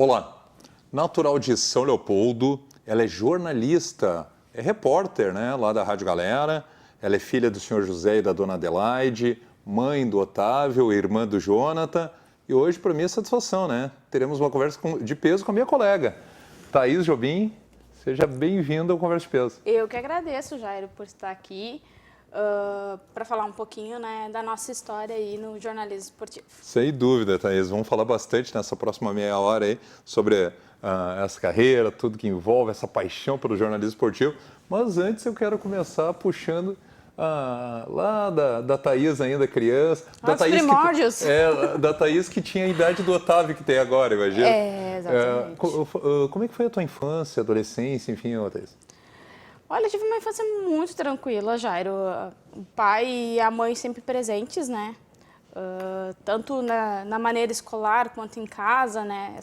Olá, natural de São Leopoldo, ela é jornalista, é repórter, né, lá da Rádio Galera. Ela é filha do senhor José e da dona Adelaide, mãe do Otávio, irmã do Jonathan. E hoje, para mim, é satisfação, né? Teremos uma conversa de peso com a minha colega, Thaís Jobim. Seja bem-vinda ao Conversa de Peso. Eu que agradeço, Jairo, por estar aqui para falar um pouquinho, né, da nossa história aí no jornalismo esportivo. Sem dúvida, Thaís. Vamos falar bastante nessa próxima meia hora aí sobre essa carreira, tudo que envolve, essa paixão pelo jornalismo esportivo. Mas antes eu quero começar puxando lá da Thaís ainda criança. Da Os Thaís primórdios. Da Thaís que tinha a idade do Otávio que tem agora, imagina. Exatamente. Como é que foi a tua infância, adolescência, enfim, Thaís? Olha, eu tive uma infância muito tranquila, Jairo. O pai e a mãe sempre presentes, né? Tanto na maneira escolar quanto em casa, né?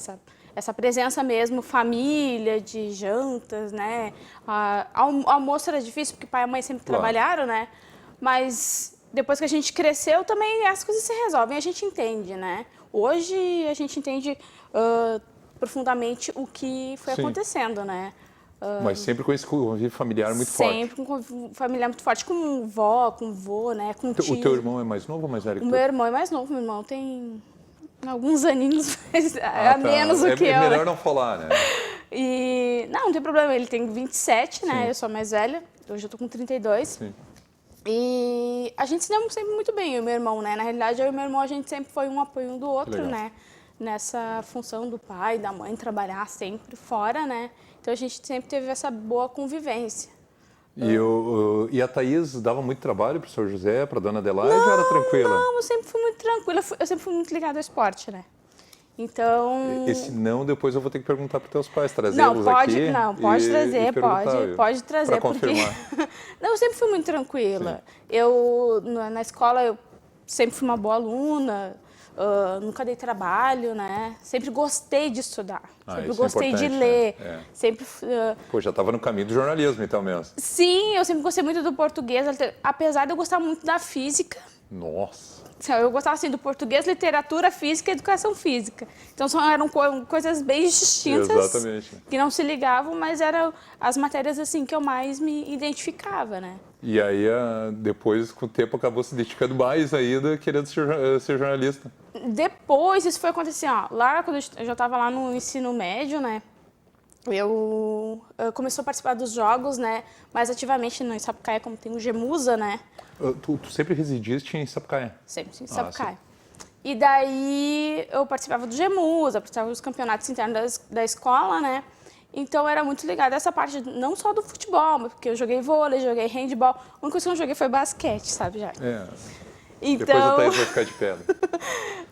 Essa presença mesmo, família, de jantas, né? Almoço era difícil porque pai e mãe sempre trabalharam, né? Mas depois que a gente cresceu também as coisas se resolvem, a gente entende, né? Hoje a gente entende profundamente o que foi acontecendo, né? Mas sempre com esse convívio familiar muito forte. Sempre com um convívio familiar muito forte, com vó, com vô, né? Com tio. O teu irmão é mais novo ou mais velho que tu? O meu irmão é mais novo, meu irmão tem alguns aninhos, mas menos do que eu. É melhor não falar, né? E não tem problema, ele tem 27, né? Sim. Eu sou mais velha, hoje eu tô com 32. Sim. E a gente se deu sempre muito bem, eu e meu irmão, né? Na realidade, eu e meu irmão, a gente sempre foi um apoio um do outro, né? Nessa função do pai, da mãe, trabalhar sempre fora, né? Então a gente sempre teve essa boa convivência. E a Thaís dava muito trabalho para o senhor José, para a dona Adelaide, ou era tranquila? Não, eu sempre fui muito tranquila, eu sempre fui muito ligada ao esporte, né? Então... Esse não, depois eu vou ter que perguntar para os teus pais, trazê-los aqui. Não, pode trazer, pode trazer. Para confirmar. Não, eu sempre fui muito tranquila. Eu, na escola, eu sempre fui uma boa aluna, nunca dei trabalho, né? Sempre gostei de estudar, sempre gostei de ler. Né? Sempre... Pô, já estava no caminho do jornalismo, então mesmo. Sim, eu sempre gostei muito do português, apesar de eu gostar muito da física. Nossa! Eu gostava assim do português, literatura, física e educação física. Então eram coisas bem distintas. Exatamente. Que não se ligavam, mas eram as matérias assim que eu mais me identificava, né? E aí, depois, com o tempo, acabou se dedicando mais ainda, querendo ser jornalista. Depois, isso foi acontecer, lá quando eu já estava lá no ensino médio, né? Eu comecei a participar dos jogos, né? Mais ativamente no Sapucaia, como tem o Gemusa, né? Tu sempre residiste em Sapucaia? Sempre em Sapucaia. E daí eu participava do Gemusa, participava dos campeonatos internos da escola, né? Então era muito ligada a essa parte, não só do futebol, mas porque eu joguei vôlei, joguei handball. A única coisa que eu não joguei foi basquete, sabe, já? Então... Depois a Thaís vai ficar de pé.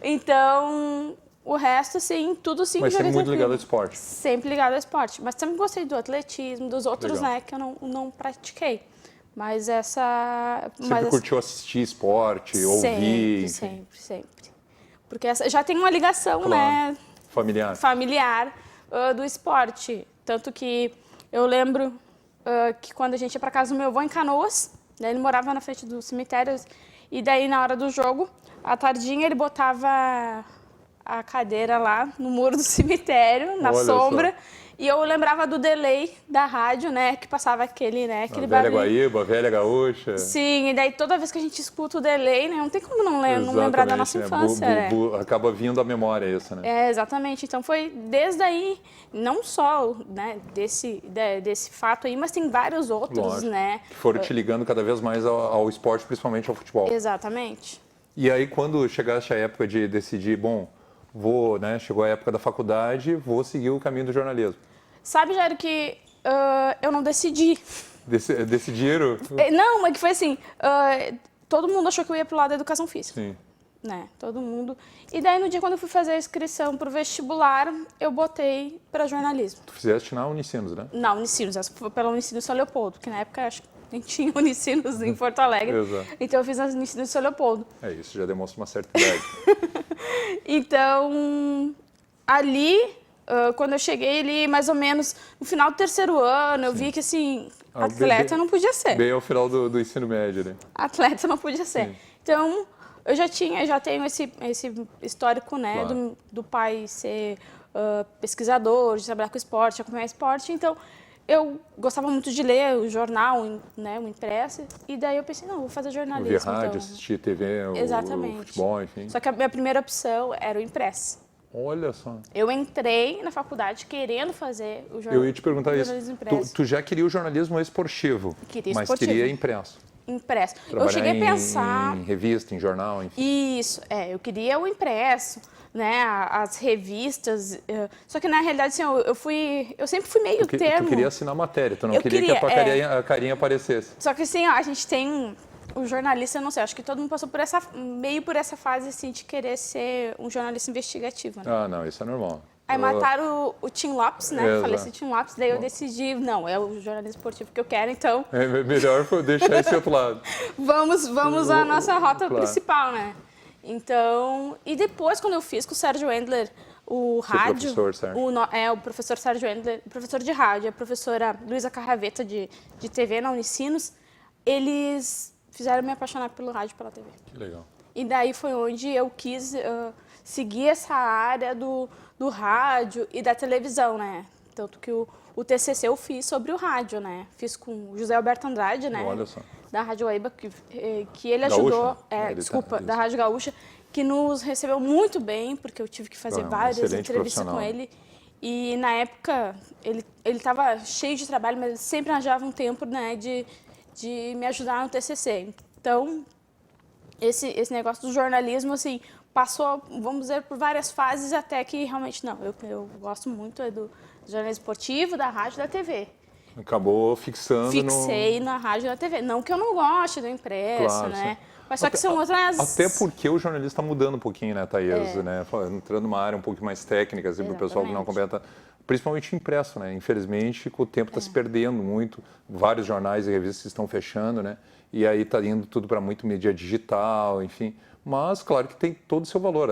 Então, o resto, assim, tudo sim. Mas sempre muito ligado ao esporte. Sempre ligado ao esporte. Mas sempre gostei do atletismo, dos outros, né, que eu não pratiquei. Mas essa... Sempre curtiu assistir esporte, ouvir? Sempre. Porque já tem uma ligação, né? Familiar do esporte. Tanto que eu lembro que quando a gente ia para casa do meu avô em Canoas, né, ele morava na frente do cemitério, e daí na hora do jogo, à tardinha, ele botava a cadeira lá no muro do cemitério, na sombra. E eu lembrava do delay da rádio, né, que passava aquele velha barulho. Guaíba, velha gaúcha. Sim, e daí toda vez que a gente escuta o delay, né, não tem como não lembrar da nossa infância, né? Acaba vindo à memória isso, né? Exatamente. Então foi desde aí, não só, né, desse fato aí, mas tem vários outros, né? Que foram te ligando cada vez mais ao esporte, principalmente ao futebol. Exatamente. E aí, quando chegaste a época de decidir, chegou a época da faculdade, vou seguir o caminho do jornalismo. Sabe, Jairo, que eu não decidi. Decidiram? Não, mas que foi assim, todo mundo achou que eu ia pro lado da educação física. Sim. Né, todo mundo. E daí, no dia quando eu fui fazer a inscrição pro vestibular, eu botei para jornalismo. Tu fizeste na Unicinos, né? Na Unicinos, essa foi pela Unicinos São Leopoldo, que na época acho que nem tinha Unicinos em Porto Alegre. Exato. Então eu fiz a Unicinos São Leopoldo. Isso já demonstra uma certa idade. Então, ali, quando eu cheguei ali, mais ou menos no final do terceiro ano, eu vi que, assim, atleta não podia ser. Bem ao final do ensino médio, né? Atleta não podia ser. Sim. Então, eu já tenho esse histórico, né, do pai ser pesquisador, de trabalhar com esporte, de acompanhar esporte. Então, eu gostava muito de ler o jornal, né, o impresso. E daí eu pensei, não, vou fazer jornalismo. Ouvir rádio, então. assistir TV, Exatamente. o futebol, enfim. Só que a minha primeira opção era o impresso. Olha só. Eu entrei na faculdade querendo fazer o Eu ia te perguntar isso. jornalismo impresso. Tu já queria o jornalismo esportivo, Queria mas esportivo. queria impresso. Impresso. Trabalhar Eu cheguei a pensar... em revista, em jornal, enfim. Isso, eu queria o impresso, né, as revistas. Só que, na realidade, assim, eu sempre fui meio termo. Tu queria assinar matéria, tu não Eu queria que a tua carinha aparecesse. Só que, assim, ó, a gente tem... O jornalista, eu não sei, acho que todo mundo passou meio por essa fase, assim, de querer ser um jornalista investigativo, né? Ah, não, isso é normal. Aí mataram o Tim Lopes, né? Exato. Falei esse Tim Lopes, daí eu decidi, não, é o jornalismo esportivo que eu quero, então... É melhor deixar esse outro lado. Vamos à nossa rota Claro. principal, né? Então, e depois, quando eu fiz com o Sérgio Endler, o rádio... professor, Sérgio. O professor Sérgio Endler, professor de rádio, a professora Luísa Carraveta, de TV na Unicinos, eles fizeram me apaixonar pelo rádio e pela TV. Que legal. E daí foi onde eu quis seguir essa área do rádio e da televisão, né? Tanto que o TCC eu fiz sobre o rádio, né? Fiz com o José Alberto Andrade, né? Olha só. Da Rádio Guaíba, que ele Gaúcha? ajudou... Ele da Rádio Gaúcha, que nos recebeu muito bem, porque eu tive que fazer várias entrevistas com ele. E, na época, ele estava cheio de trabalho, mas ele sempre arranjava um tempo, né, de me ajudar no TCC. Então, esse negócio do jornalismo, assim, passou, vamos dizer, por várias fases, até que realmente, não, eu gosto muito do jornalismo esportivo, da rádio e da TV. Acabou fixando Fixei na rádio e na TV. Não que eu não goste do impresso, Claro, né? sim. Mas só que são outras... Até porque o jornalista está mudando um pouquinho, né, Thaís? Né? Entrando numa área um pouco mais técnica, assim, para o pessoal que não acompanha, principalmente impresso, né? Infelizmente, com o tempo está se perdendo muito. Vários jornais e revistas estão fechando, né? E aí está indo tudo para muito mídia digital, enfim. Mas, claro que tem todo o seu valor.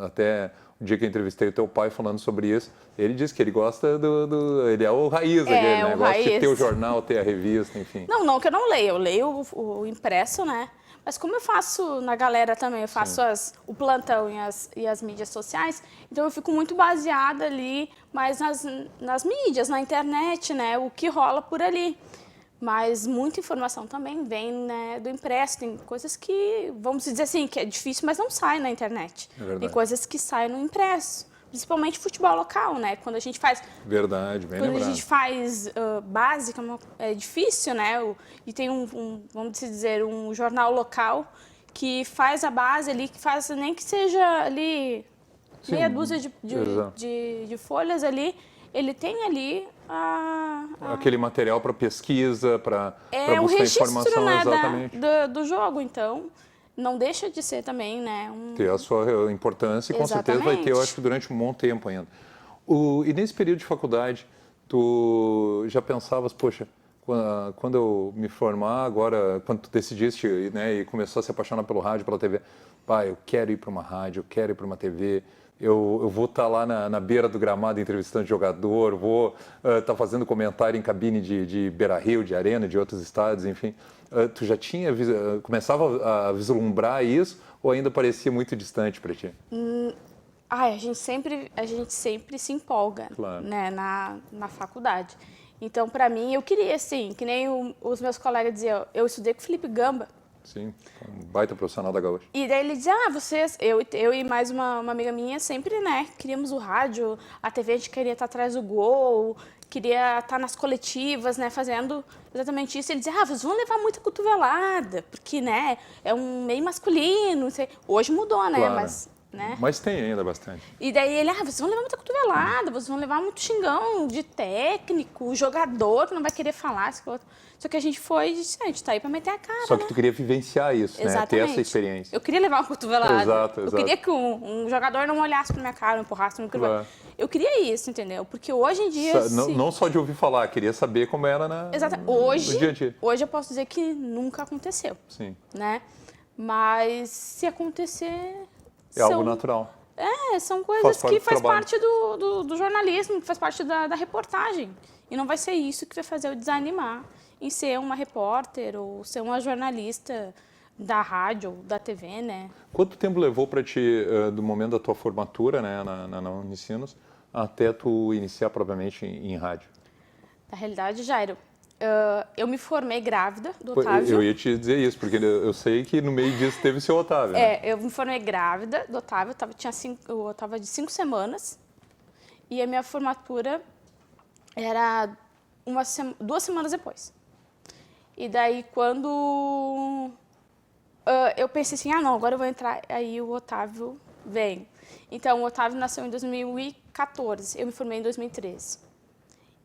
Até o dia que eu entrevistei o teu pai falando sobre isso, ele disse que ele gosta ele é o raiz, aquele, né? Gosta de ter o jornal, ter a revista, enfim. Não que eu não leio. Eu leio o impresso, né? Mas como eu faço na galera também, eu faço o plantão e as mídias sociais, então eu fico muito baseada ali, mas nas mídias, na internet, né? O que rola por ali. Mas muita informação também vem, né, do impresso. Tem coisas que, vamos dizer assim, que é difícil, mas não sai na internet. Tem coisas que saem no impresso. Principalmente futebol local, né? Quando a gente faz... Verdade, bem Quando lembrado. a gente faz básica, é difícil, né? E tem vamos dizer, um jornal local que faz a base ali, que faz nem que seja ali meia dúzia de folhas ali, ele tem ali aquele material para pesquisa, para buscar informação, né, exatamente. do jogo, então... Não deixa de ser também, né? Ter a sua importância e com certeza vai ter, eu acho que durante um bom tempo ainda. E nesse período de faculdade, tu já pensavas, poxa, quando eu me formar agora, quando tu decidiste, né, e começou a se apaixonar pelo rádio, pela TV, pai, eu quero ir para uma rádio, eu quero ir para uma TV, eu vou estar lá na beira do gramado entrevistando jogador, vou estar fazendo comentário em cabine de Beira-Rio, de Arena, de outros estádios, enfim. Tu já começava a vislumbrar isso ou ainda parecia muito distante para ti? A gente sempre se empolga, claro, né, na faculdade. Então, para mim, eu queria, assim, que nem os meus colegas diziam, eu estudei com o Felipe Gamba. Sim, um baita profissional da Gaúcha. E daí ele dizia, eu e mais uma amiga minha sempre, né, queríamos o rádio, a TV a gente queria estar atrás do gol, queria estar nas coletivas, né, fazendo exatamente isso. Ele dizia, vocês vão levar muita cotovelada, porque, né, é um meio masculino, não sei. Hoje mudou, né, claro. Mas tem ainda bastante. E daí ele, vocês vão levar muita cotovelada, vocês vão levar muito xingão de técnico, jogador que não vai querer falar. Só que a gente foi e disse, a gente tá aí pra meter a cara, Só que tu queria vivenciar isso, exatamente, né? Ter essa experiência. Eu queria levar uma cotovelada. Exato. Eu queria que um jogador não olhasse pra minha cara, não empurrasse no claro. Eu queria isso, entendeu? Porque hoje em dia... Não só de ouvir falar, queria saber como era no dia a dia. Hoje eu posso dizer que nunca aconteceu. Sim. Né? Mas se acontecer... É algo natural. São coisas que faz parte do jornalismo, que faz parte da reportagem. E não vai ser isso que vai fazer eu desanimar em ser uma repórter ou ser uma jornalista da rádio ou da TV, né? Quanto tempo levou para ti, do momento da tua formatura, né, na Unicinos, até tu iniciar propriamente em rádio? Na realidade, Jairo, eu me formei grávida do Otávio. Eu ia te dizer isso, porque eu sei que no meio disso teve o seu Otávio. Né? Eu me formei grávida do Otávio, eu estava de 5 semanas, e a minha formatura era 2 semanas depois. E daí, quando eu pensei assim, não, agora eu vou entrar, aí o Otávio vem. Então, o Otávio nasceu em 2014, eu me formei em 2013.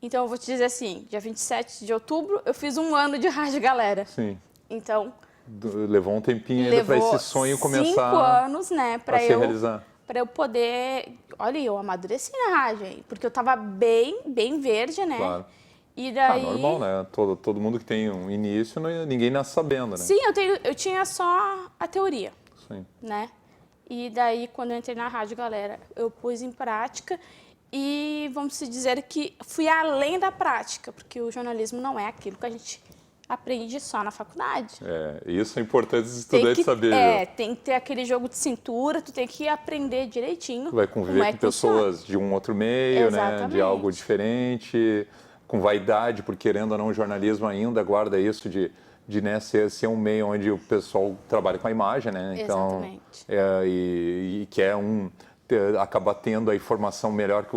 Então, eu vou te dizer assim, dia 27 de outubro, eu fiz 1 ano de Rádio Galera. Sim. Então... Levou um tempinho ainda para esse sonho começar 5 anos, né, para se realizar. Para eu poder... Olha, eu amadureci na rádio, hein, porque eu estava bem verde, né? Claro. E daí... normal, né? Todo mundo que tem um início, ninguém nasce sabendo, né? Sim, eu tinha só a teoria, Sim. né? E daí, quando eu entrei na Rádio Galera, eu pus em prática e vamos dizer que fui além da prática, porque o jornalismo não é aquilo que a gente aprende só na faculdade. Isso é importante os estudantes saberem. Tem que ter aquele jogo de cintura, tu tem que aprender direitinho. Tu vai conviver com pessoas de um outro meio, né? De algo diferente, com vaidade, porque querendo ou não, o jornalismo ainda guarda isso de né, ser um meio onde o pessoal trabalha com a imagem, né? Então, exatamente. E quer acaba tendo a informação melhor que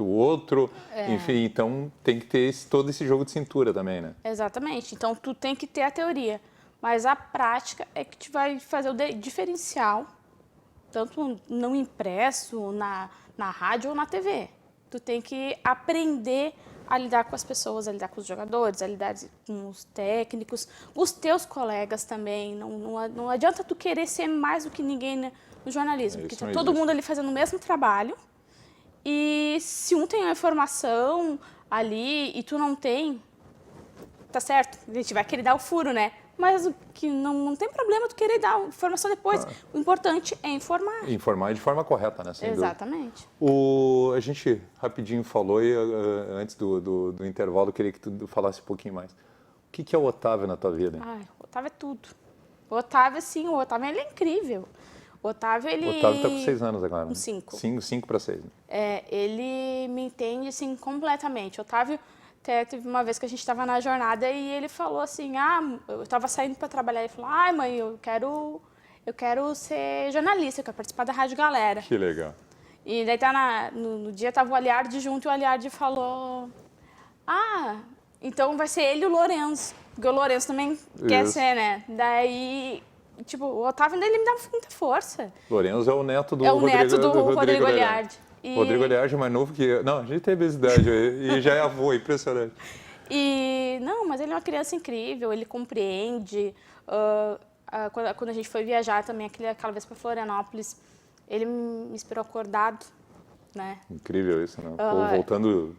o outro, enfim, então tem que ter todo esse jogo de cintura também, né? Exatamente, então tu tem que ter a teoria, mas a prática é que te vai fazer o diferencial, tanto no impresso, na rádio ou na TV. Tu tem que aprender a lidar com as pessoas, a lidar com os jogadores, a lidar com os técnicos, os teus colegas também. Não adianta tu querer ser mais do que ninguém, né, no jornalismo, porque tá todo mundo ali fazendo o mesmo trabalho e se um tem a informação ali e tu não tem, tá certo, a gente vai querer dar o furo, né? Mas que não tem problema tu querer dar a informação depois. O importante é informar. Informar de forma correta, né? Sem exatamente. A gente rapidinho falou e antes do intervalo eu queria que tu falasse um pouquinho mais. O que é o Otávio na tua vida? O Otávio é tudo. O Otávio, sim, ele é incrível. O Otávio tá com 6 anos agora. Com 5. 5 para 6. Ele me entende, assim, completamente. O Otávio, teve uma vez que a gente estava na jornada e ele falou assim, eu estava saindo para trabalhar e falou, mãe, eu quero ser jornalista, eu quero participar da Rádio Galera. Que legal. E daí no dia estava o Aliardi junto e o Aliardi falou, então vai ser ele e o Lourenço, porque o Lourenço também quer ser, né? Daí... Tipo, o Otávio ainda ele me dá muita força. Lourenço é o neto do Rodrigo Aliardi. Rodrigo Aliardi é mais novo que eu. Não, a gente tem a mesma idade e já é avô, impressionante. Mas ele é uma criança incrível, ele compreende. Quando a gente foi viajar também, aquela vez para Florianópolis, ele me esperou acordado, né? Incrível isso, né? Voltando,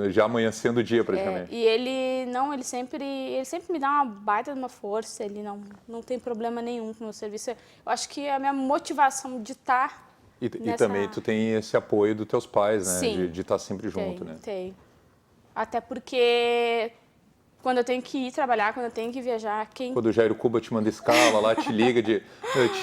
já amanhecendo o dia praticamente. E ele sempre me dá uma baita de uma força, ele não tem problema nenhum com o meu serviço. Eu acho que a minha motivação de estar E também tu tem esse apoio dos teus pais, né? Sim, de estar sempre junto, né? Tem. Até porque quando eu tenho que ir trabalhar, quando eu tenho que viajar, Quando o Jairo Cuba te manda escala lá, te liga, te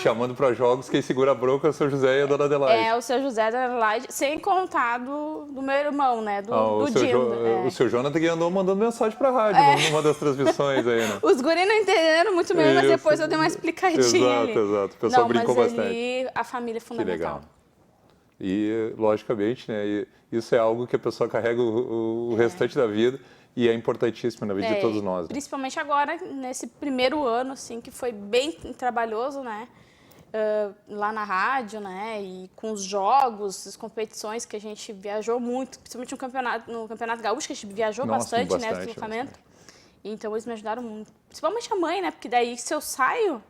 chamando para jogos, quem segura a bronca é o seu José e a dona Adelaide. O seu José da Adelaide, sem contar do meu irmão, né? Do Dindo. O seu Jonathan que andou mandando mensagem para a rádio numa das transmissões aí, né? Os guris não entenderam muito bem, mas depois eu dei uma explicadinha ali. Exato. O pessoal brincou bastante. A família é fundamental. Que legal. E, logicamente, né, isso é algo que a pessoa carrega o restante da vida e é importantíssimo na vida de todos nós. Né? Principalmente agora, nesse primeiro ano, assim, que foi bem trabalhoso, né? Lá na rádio, né? E com os jogos, as competições que a gente viajou muito, principalmente no Campeonato Gaúcho, que a gente viajou bastante, né? No deslocamento. Então, eles me ajudaram muito. Principalmente a mãe, né? Porque daí, se eu saio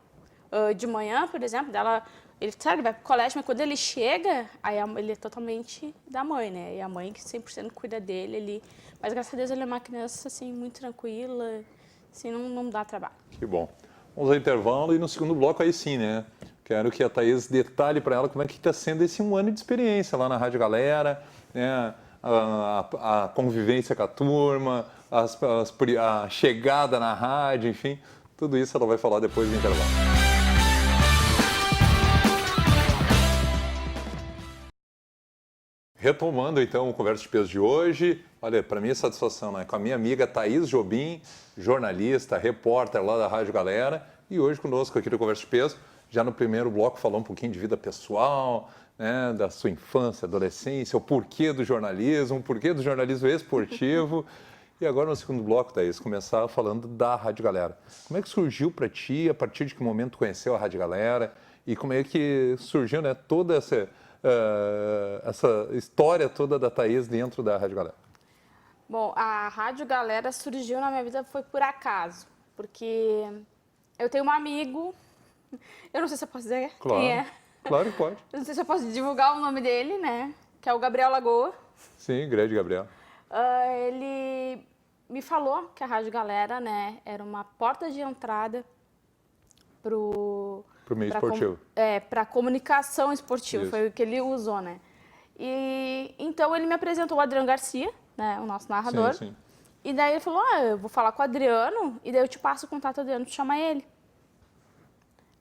de manhã, por exemplo, ele vai pro colégio, mas quando ele chega, aí ele é totalmente da mãe, né? E a mãe que 100% cuida dele ali. Mas, graças a Deus, ele é uma criança, assim, muito tranquila, assim, não dá trabalho. Que bom. Vamos ao intervalo e no segundo bloco aí sim, né? Quero que a Thaís detalhe para ela como é que está sendo esse 1 ano de experiência lá na Rádio Galera, né? A convivência com a turma, a chegada na rádio, enfim, tudo isso ela vai falar depois do intervalo. retomando então o Conversa de Peso de hoje, olha, para mim é satisfação, né? Com a minha amiga Thaís Jobim, jornalista, repórter lá da Rádio Galera, e hoje conosco aqui no Conversa de Peso, já no primeiro bloco falou um pouquinho de vida pessoal, né, da sua infância, adolescência, o porquê do jornalismo esportivo. E agora no segundo bloco, Thaís, começar falando da Rádio Galera. Como é que surgiu para ti, a partir de que momento tu conheceu a Rádio Galera e como é que surgiu, né, toda essa história toda da Thaís dentro da Rádio Galera? Bom, a Rádio Galera surgiu na minha vida foi por acaso, porque eu tenho um amigo, eu não sei se eu posso dizer quem é. Claro que pode. Eu não sei se eu posso divulgar o nome dele, né, que é o Gabriel Lagoa. Sim, grande Gabriel. Ele me falou que a Rádio Galera, né, era uma porta de entrada pro meio esportivo. Para comunicação esportiva, Isso. foi o que ele usou, né? E então ele me apresentou o Adriano Garcia, né, o nosso narrador. Sim, sim. E daí ele falou: eu vou falar com o Adriano e daí eu te passo o contato do Adriano, tu chama ele.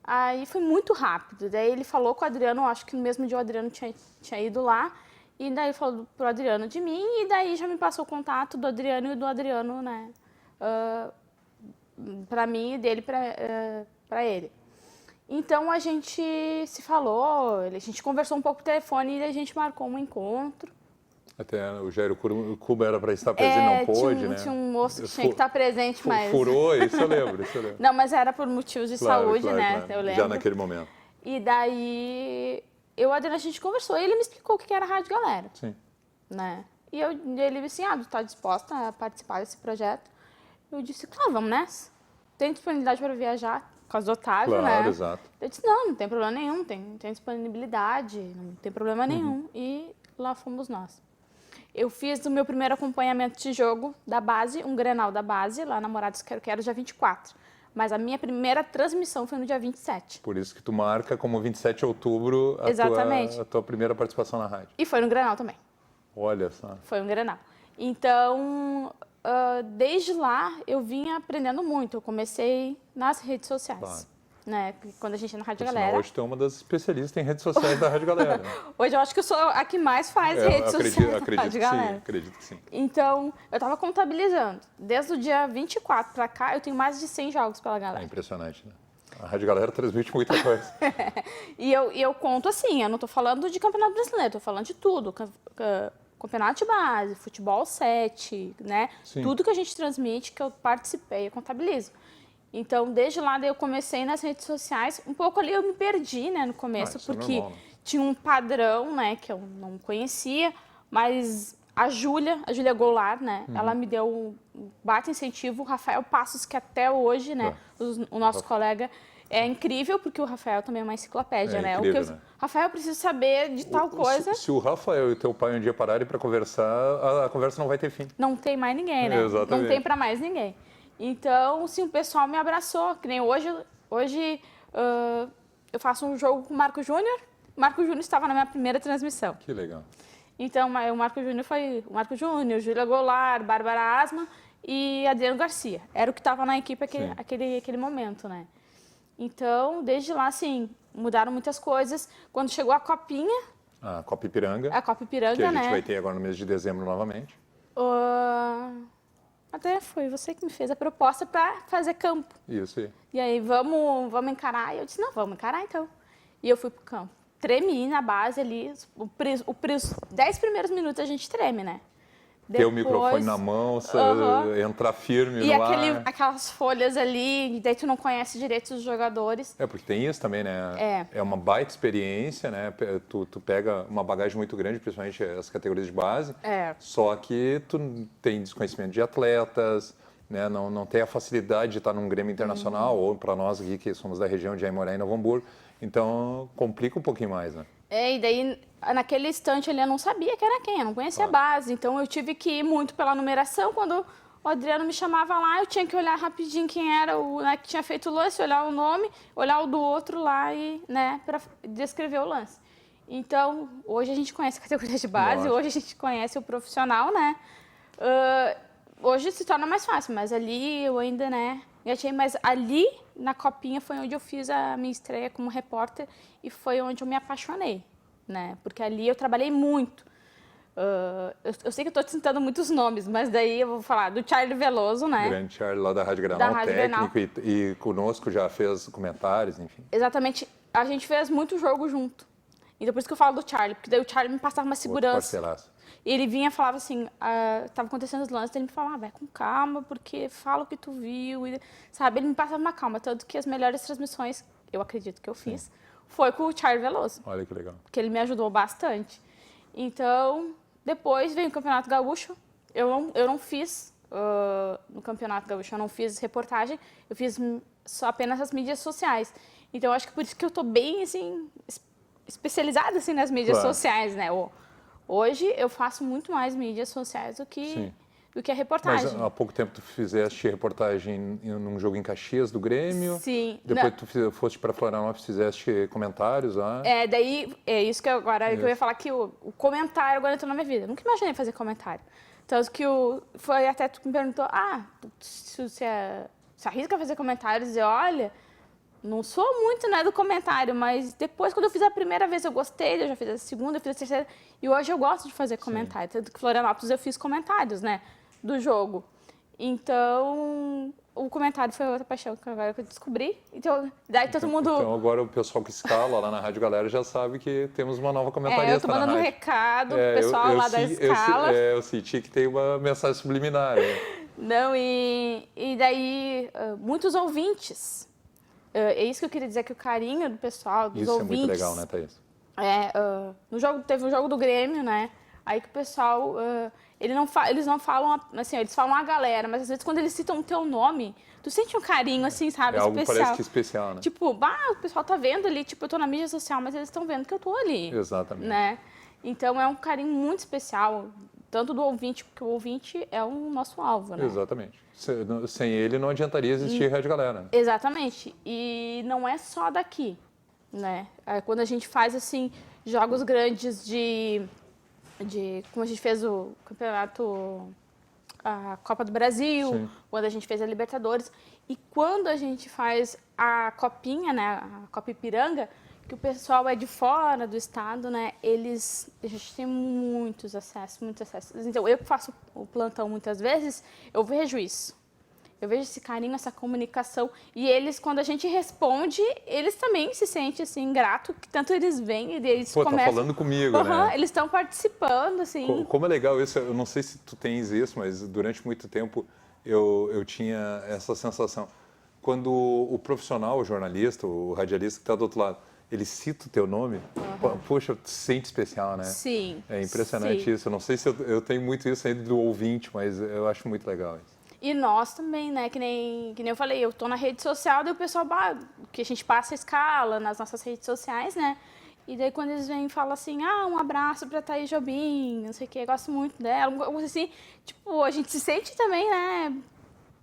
Aí foi muito rápido. Daí ele falou com o Adriano, acho que no mesmo dia o Adriano tinha ido lá. E daí falou pro Adriano de mim, e daí já me passou o contato do Adriano e do Adriano, né, para mim e dele para ele. Então a gente se falou, a gente conversou um pouco por telefone e a gente marcou um encontro. Até o Jairo Cuba era para estar presente, não pôde, né? Tinha um moço que tinha que estar presente, mas... Furou, isso eu lembro, Não, mas era por motivos de saúde, né, claro. eu lembro. Já naquele momento. E daí, a gente conversou e ele me explicou o que era a Rádio Galera. Sim. Né? E ele disse assim, tu tá disposta a participar desse projeto? Eu disse, claro, vamos nessa. Tem disponibilidade para viajar? Por causa do Otávio, né? Claro, exato. Eu disse, não tem problema nenhum, tem disponibilidade, não tem problema nenhum. E lá fomos nós. Eu fiz o meu primeiro acompanhamento de jogo da base, um Grenal da base, lá na Morados Quero, dia 24. Mas a minha primeira transmissão foi no dia 27. Por isso que tu marca como 27 de outubro a tua primeira participação na rádio. E foi no Grenal também. Olha só. Foi um Grenal. Então, desde lá, eu vinha aprendendo muito. Eu comecei nas redes sociais. Claro. Né? Quando a gente ia na Rádio Galera. Hoje tu é uma das especialistas em redes sociais da Rádio Galera. Né? Hoje eu acho que eu sou a que mais faz redes sociais da Rádio Galera. Sim, acredito que sim. Então, eu estava contabilizando. Desde o dia 24 para cá, eu tenho mais de 100 jogos pela Galera. É impressionante, né? A Rádio Galera transmite muita coisa. E eu conto assim, eu não estou falando de Campeonato Brasileiro, estou falando de tudo. Campeonato de base, futebol 7, né? Sim. Tudo que a gente transmite, que eu participei, eu contabilizo. Então, desde lá eu comecei nas redes sociais. Um pouco ali eu me perdi, né, no começo, porque tinha um padrão, né, que eu não conhecia, mas a Júlia Goulart, né, ela me deu um baita incentivo. O Rafael Passos, que até hoje, né, o nosso colega, é incrível, porque o Rafael também é uma enciclopédia, né? Incrível, né? Rafael, precisa saber de tal coisa. Se o Rafael e o teu pai um dia pararem para conversar, a conversa não vai ter fim. Não tem mais ninguém, né? Exatamente. Não tem para mais ninguém. Então, sim, o pessoal me abraçou, que nem hoje eu faço um jogo com o Marco Júnior. O Marco Júnior estava na minha primeira transmissão. Que legal. Então, o Marco Júnior foi o Marco Júnior, Júlia Goulart, Bárbara Asma e Adriano Garcia. Era o que estava na equipe aquele momento, né? Então, desde lá, assim, mudaram muitas coisas. Quando chegou a Copinha... A Copa Ipiranga. A Copa Ipiranga, né? Que a gente vai ter agora no mês de dezembro novamente. Até foi você que me fez a proposta para fazer campo. Isso aí. E aí, vamos encarar? E eu disse, não, vamos encarar então. E eu fui pro campo. Tremi na base ali, os 10 primeiros minutos a gente treme, né? Ter o microfone na mão, entrar firme e no ar. aquelas folhas ali, e daí tu não conhece direito os jogadores. Porque tem isso também, né? É uma baita experiência, né? Tu pega uma bagagem muito grande, principalmente as categorias de base. Só que tu tem desconhecimento de atletas, né? Não tem a facilidade de estar num Grêmio internacional, ou para nós aqui que somos da região de Aimoré e Novo Hamburgo. Então, complica um pouquinho mais, né? E daí, naquele instante, ele não sabia que era quem, eu não conhecia a base. Então, eu tive que ir muito pela numeração. Quando o Adriano me chamava lá, eu tinha que olhar rapidinho quem era o que tinha feito o lance, olhar o nome, olhar o do outro lá e, né, para descrever o lance. Então, hoje a gente conhece a categoria de base, hoje a gente conhece o profissional, né? Hoje se torna mais fácil, mas ali eu ainda, né, engatei. Mas ali, na Copinha, foi onde eu fiz a minha estreia como repórter e foi onde eu me apaixonei, né? Porque ali eu trabalhei muito. Eu sei que eu estou citando muitos nomes, mas daí eu vou falar do Charlie Veloso, né? Grande Charlie lá da Rádio Grenal, Rádio técnico, e conosco já fez comentários, enfim. Exatamente. A gente fez muito jogo junto. Então, por isso que eu falo do Charlie, porque daí o Charlie me passava uma segurança. E ele vinha e falava assim, tava acontecendo os lances, ele me falava, vai com calma, porque fala o que tu viu, e, sabe? Ele me passava uma calma, tanto que as melhores transmissões, eu acredito que eu fiz, foi com o Charlie Veloso. Olha que legal. Que ele me ajudou bastante. Então, depois veio o Campeonato Gaúcho, eu não fiz, no Campeonato Gaúcho, eu não fiz reportagem, eu fiz só apenas as mídias sociais. Então, acho que por isso que eu tô bem, assim, especializada, assim, nas mídias sociais, né? Hoje eu faço muito mais mídias sociais do que a reportagem. Mas há pouco tempo tu fizeste reportagem num jogo em Caxias do Grêmio. Sim. Depois tu foste para Florianópolis, fizeste comentários lá. Daí é isso que agora que eu ia falar, que o comentário agora entrou na minha vida. Eu nunca imaginei fazer comentário. Tanto que foi até tu que me perguntou, se arrisca a fazer comentários, e olha, não sou muito, né, do comentário, mas depois, quando eu fiz a primeira vez, eu gostei, eu já fiz a segunda, eu fiz a terceira, e hoje eu gosto de fazer comentário. Tanto que em Florianópolis eu fiz comentários, né, do jogo. Então, o comentário foi outra paixão que agora eu descobri. Então, daí todo mundo... Então agora o pessoal que escala lá na Rádio Galera já sabe que temos uma nova comentarista. Eu tô mandando um recado pro pessoal lá da escala. Eu senti que tem uma mensagem subliminar. Não, e daí muitos ouvintes... É isso que eu queria dizer, que o carinho do pessoal, dos ouvintes... Isso é muito legal, né, Thaís? Teve o jogo do Grêmio, né? Aí que o pessoal... eles não falam, assim, eles falam a galera, mas às vezes quando eles citam o teu nome, tu sente um carinho, assim, sabe, algo especial. Parece que especial, né? Tipo, o pessoal tá vendo ali, tipo, eu tô na mídia social, mas eles estão vendo que eu tô ali. Exatamente. Né? Então é um carinho muito especial, tanto do ouvinte, porque o ouvinte é o nosso alvo, né? Exatamente. Sem ele não adiantaria existir Rádio Galera. Né? Exatamente. E não é só daqui, né? Quando a gente faz, assim, jogos grandes como a gente fez o campeonato, a Copa do Brasil, Sim. quando a gente fez a Libertadores, e quando a gente faz a Copinha, né, a Copa Ipiranga, que o pessoal é de fora do estado, né, a gente tem muitos acessos. Então, eu que faço o plantão muitas vezes, eu vejo isso. Eu vejo esse carinho, essa comunicação. E eles, quando a gente responde, eles também se sentem, assim, grato, que tanto eles vêm e eles começam... tá falando comigo, né? Eles estão participando, assim. Como é legal isso, eu não sei se tu tens isso, mas durante muito tempo eu tinha essa sensação. Quando o profissional, o jornalista, o radialista que está do outro lado, ele cita o teu nome, poxa, te sente especial, né? Sim. É impressionante isso. Eu não sei se eu tenho muito isso ainda do ouvinte, mas eu acho muito legal isso. E nós também, né? Que nem eu falei, eu tô na rede social, daí o pessoal, que a gente passa a escala nas nossas redes sociais, né? E daí quando eles vêm e falam assim, um abraço pra Thaís Jobim, não sei o que, eu gosto muito dela, assim, tipo, a gente se sente também, né?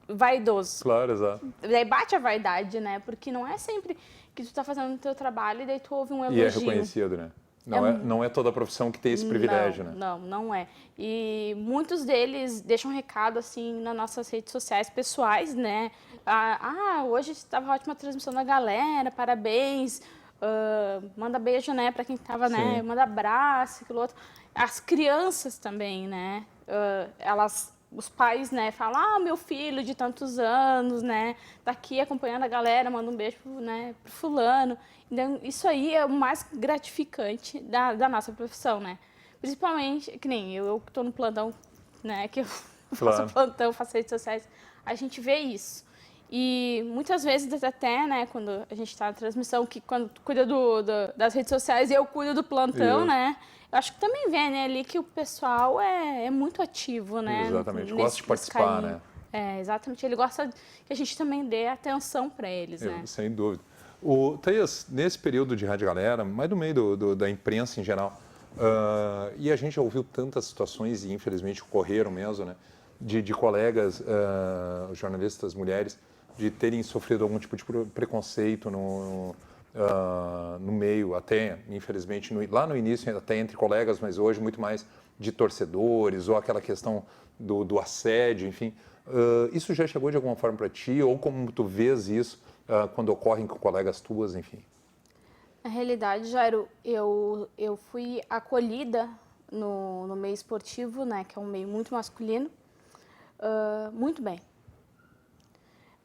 Vaidoso. Claro, exato. Daí bate a vaidade, né? Porque não é sempre que tu tá fazendo o teu trabalho e daí tu ouve um elogio. E é reconhecido, né? Não é toda a profissão que tem esse privilégio, né? Não é. E muitos deles deixam um recado, assim, nas nossas redes sociais pessoais, né? Hoje estava ótima a transmissão da galera, parabéns. Manda beijo, né, para quem estava, né? Manda abraço, aquilo outro. As crianças também, né? Os pais, né, falam, meu filho de tantos anos, né, tá aqui acompanhando a galera, manda um beijo, né, pro fulano. Então, isso aí é o mais gratificante da nossa profissão, né? Principalmente, que nem eu que estou no plantão, né, que eu faço plantão, faço redes sociais, a gente vê isso. E muitas vezes até, né, quando a gente está na transmissão, que quando tu cuida das redes sociais e eu cuido do plantão, né? Eu acho que também vê, né, ali que o pessoal é muito ativo, né? Exatamente, gosta de participar, né? Exatamente. Ele gosta que a gente também dê atenção para eles, né? Sem dúvida. Thaís, nesse período de Rádio Galera, mais no meio da imprensa em geral, e a gente já ouviu tantas situações, e infelizmente ocorreram mesmo, né? De colegas jornalistas mulheres de terem sofrido algum tipo de preconceito no meio, até, infelizmente, lá no início, até entre colegas, mas hoje muito mais de torcedores, ou aquela questão do assédio, enfim. Isso já chegou de alguma forma para ti, ou como tu vês isso quando ocorrem com colegas tuas, enfim? Na realidade, Jairo, eu fui acolhida no meio esportivo, né, que é um meio muito masculino, muito bem.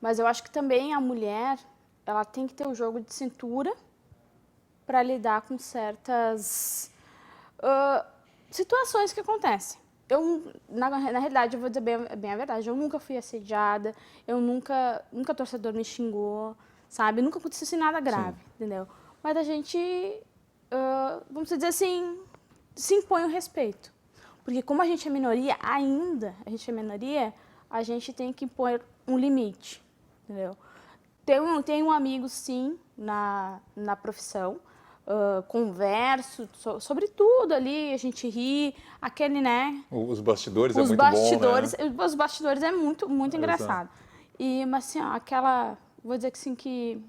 Mas eu acho que também a mulher, ela tem que ter o jogo de cintura para lidar com certas situações que acontecem. Na realidade, eu vou dizer bem a verdade, eu nunca fui assediada, nunca torcedor me xingou, sabe? Nunca aconteceu assim nada grave, entendeu? Mas a gente, vamos dizer assim, se impõe o respeito. Porque como a gente é minoria, a gente tem que impor um limite, entendeu? Tenho um amigo, sim, na profissão, converso sobre tudo ali, a gente ri, aquele, né? Os bastidores é muito bom, né? Os bastidores é muito, muito engraçado. Mas assim, ó, vou dizer que assim, que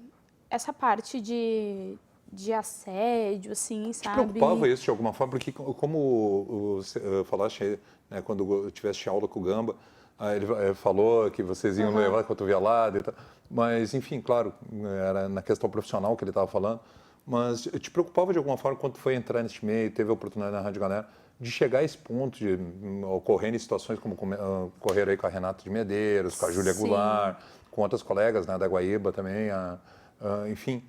essa parte de assédio, assim, Te sabe? preocupava isso de alguma forma? Porque como você falaste, né, quando tiveste aula com o Gamba, ele falou que vocês iam levar a cotovelada e tal. Mas, enfim, claro, era na questão profissional que ele estava falando. Mas te preocupava de alguma forma quando foi entrar neste meio, teve a oportunidade na Rádio Galera, de chegar a esse ponto, de ocorrer em situações como ocorreram aí com a Renata de Medeiros, com a Júlia Goulart, com outras colegas, né, da Guaíba também, enfim,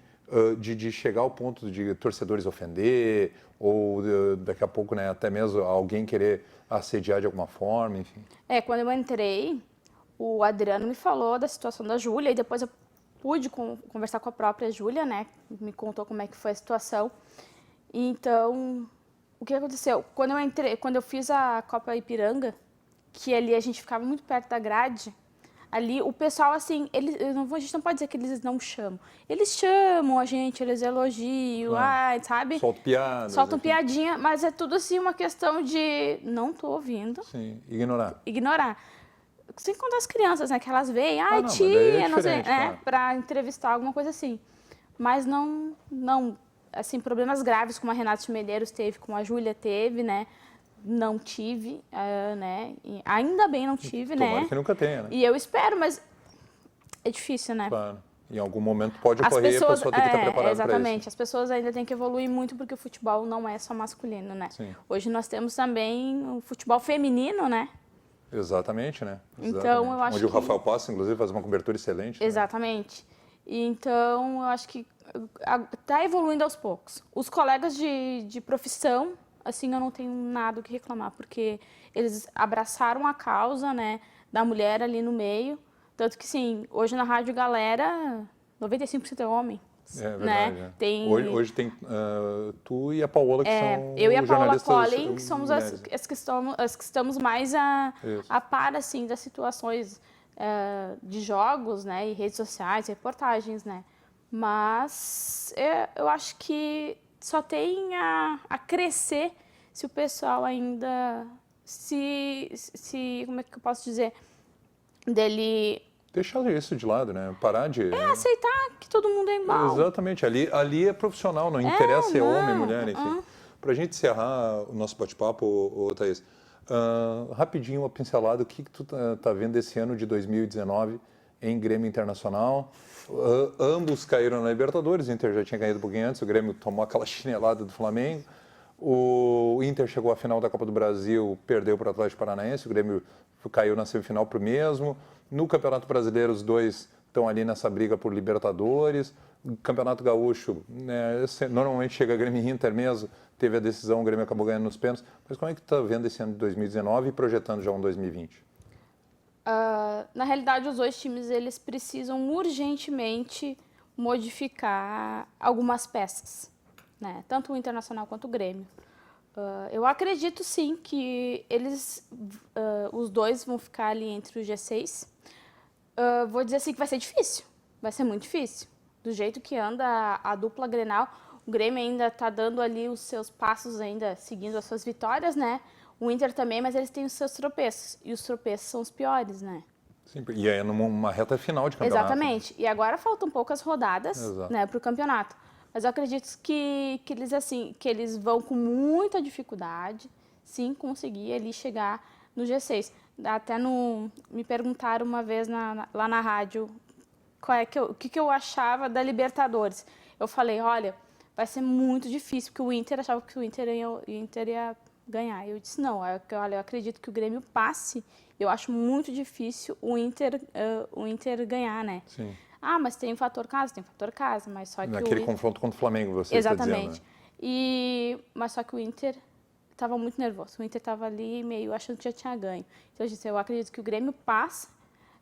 de chegar ao ponto de torcedores ofender, ou daqui a pouco, né, até mesmo alguém querer assediar de alguma forma, enfim. Quando eu entrei, o Adriano me falou da situação da Júlia, e depois eu pude conversar com a própria Júlia, né? Me contou como é que foi a situação. Então, o que aconteceu? Quando eu fiz a Copa Ipiranga, que ali a gente ficava muito perto da grade, ali o pessoal, assim, a gente não pode dizer que eles não chamam. Eles chamam a gente, eles elogiam, sabe? Soltam piadas. Soltam piadinha, mas é tudo assim uma questão de não tô ouvindo. Sim, ignorar. Sem contar as crianças, né? Que elas veem, não, tia, não sei, né? Claro. Pra entrevistar, alguma coisa assim. Mas não, assim, problemas graves como a Renata de Medeiros teve, como a Júlia teve, né? Não tive, né? E ainda bem não tive, Tomara né? que nunca tenha, né? E eu espero, mas é difícil, né? Claro. Em algum momento pode ocorrer e a pessoa tem que estar preparada para isso. Exatamente. As pessoas ainda têm que evoluir muito porque o futebol não é só masculino, né? Sim. Hoje nós temos também o futebol feminino, né? Exatamente, né? Então, eu acho onde o Rafael Passa, inclusive, faz uma cobertura excelente. Exatamente. Né? Então, eu acho que está evoluindo aos poucos. Os colegas de profissão, assim, eu não tenho nada o que reclamar, porque eles abraçaram a causa, né, da mulher ali no meio. Tanto que, sim, hoje na Rádio Galera, 95% é homem. É verdade. Né? Hoje tem tu e a Paola, que são eu e a Paola jornalistas Collin, que somos as que estamos mais a par, assim, das situações de jogos, né, e redes sociais, reportagens, né. Mas eu acho que só tem a crescer se o pessoal ainda como é que eu posso dizer, dele... Deixar isso de lado, né? Parar de... aceitar que todo mundo é igual. Exatamente. Ali é profissional, não interessa se é homem, mulher, enfim. Para a gente encerrar o nosso bate-papo, Thaís, rapidinho uma pincelada, o que tu tá vendo esse ano de 2019 em Grêmio Internacional? Ambos caíram na Libertadores, o Inter já tinha caído um pouquinho antes, o Grêmio tomou aquela chinelada do Flamengo. O Inter chegou à final da Copa do Brasil, perdeu para o Atlético Paranaense, o Grêmio caiu na semifinal para o mesmo. No Campeonato Brasileiro, os dois estão ali nessa briga por Libertadores. O Campeonato Gaúcho, né, normalmente chega Grêmio e Inter mesmo, teve a decisão, o Grêmio acabou ganhando nos pênaltis. Mas como é que tu está vendo esse ano de 2019 e projetando já um 2020? Na realidade, os dois times eles precisam urgentemente modificar algumas peças, né? Tanto o Internacional quanto o Grêmio. Eu acredito sim que os dois vão ficar ali entre o G6. Vou dizer assim que vai ser difícil, vai ser muito difícil. Do jeito que anda a dupla Grenal, o Grêmio ainda está dando ali os seus passos, ainda seguindo as suas vitórias, né? O Inter também, mas eles têm os seus tropeços, e os tropeços são os piores, né? Sim, e é numa reta final de campeonato. Exatamente, e agora faltam poucas rodadas, né, para o campeonato. Mas eu acredito que eles vão com muita dificuldade, sim, conseguir ali chegar no G6. Até me perguntaram uma vez lá na rádio o que eu achava da Libertadores. Eu falei, olha, vai ser muito difícil, porque o Inter achava que o Inter ia ganhar. Eu disse, não, olha, eu acredito que o Grêmio passe, eu acho muito difícil o Inter ganhar, né? Sim. Ah, mas tem fator casa, mas só que Naquele confronto contra o Flamengo, você está dizendo. Exatamente. Mas só que o Inter estava muito nervoso. O Inter estava ali meio achando que já tinha ganho. Então eu disse, eu acredito que o Grêmio passa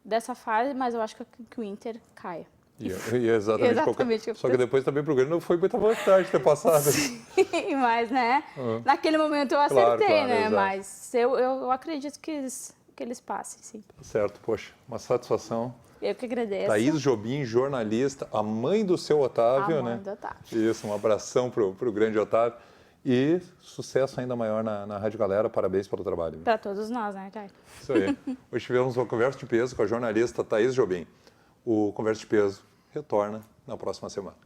dessa fase, mas eu acho que o Inter caia. E é exatamente Só que depois também pro Grêmio não foi muita vantagem ter passado. Sim, mas, né? Naquele momento eu acertei, claro, né? exato. Mas eu acredito que eles passem, sim. Tá certo, poxa, uma satisfação. Eu que agradeço. Thaís Jobim, jornalista, a mãe do seu Otávio, a mãe né? do Otávio. Isso, um abração pro grande Otávio. E sucesso ainda maior na Rádio Galera, parabéns pelo trabalho. Para todos nós, né, Jair? Isso aí. Hoje tivemos uma conversa de peso com a jornalista Thaís Jobim. O Conversa de Peso retorna na próxima semana.